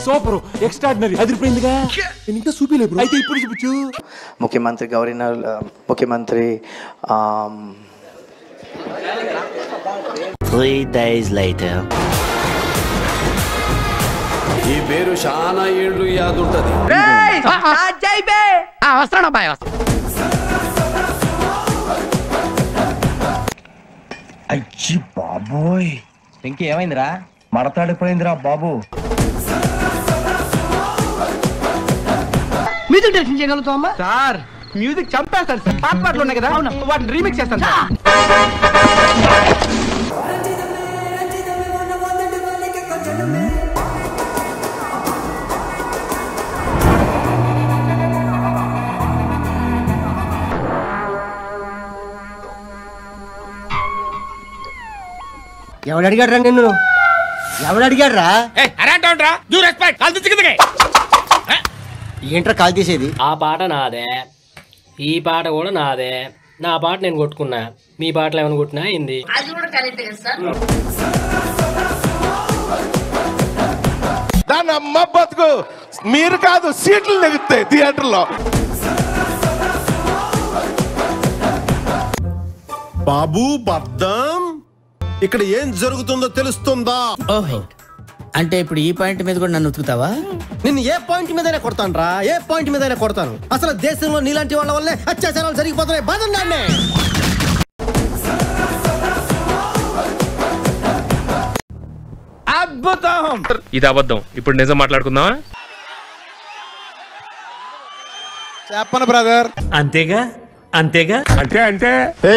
super extraordinary అదిరిపోయిందిగా ఇంకా చూపిలేదు అయితే ఇప్పుడు చూపించు ముఖ్యమంత్రి ముఖ్యమంత్రి 3 days later ఈ పేరు చాలా ఏళ్ళు యాదుంటది అయ్యి బాబోయ్ ఇంకేమైందిరా మడతాడిపోయిందిరా బాబు మ్యూజిక్ డైరెక్షన్ చేయగలుగుతావమ్మా సార్ మ్యూజిక్ చంపేస్తాను సార్ పాటలు ఉన్నాయి కదా వాటిని రీమిక్స్ చేస్తాను సార్ ఎవడు అడిగాడు రా నిన్ను ఎవడు అడిగాడు రా ఏంట్రా కాల్ తీసేది ఆ పాట నాదే ఈ పాట కూడా నాదే నా పాట నేను కొట్టుకున్నా మీ పాటలు ఏమైనా కొట్టినా ఏంది దాని అమ్మ బతుకు మీరు కాదు సీట్లు నెగుతాయి థియేటర్లో బాబు బద్దం ఇక్కడ ఏం జరుగుతుందో తెలుస్తుందా ఓహో అంటే ఇప్పుడు ఈ పాయింట్ మీద కూడా నన్ను ఉతుకుతావా నిన్ను ఏ పాయింట్ మీదైనా కొడతాను రా ఏ పాయింట్ మీదైనా కొడతాను అసలు దేశంలో నీలాంటి వాళ్ళ వల్లే అత్యాచారాలు జరిగిపోతున్నాయి బాధండి అద్భుతం ఇది అబద్ధం ఇప్పుడు నిజం మాట్లాడుకుందామా చెప్పను బ్రదర్ అంతేగా అంతేగా అంటే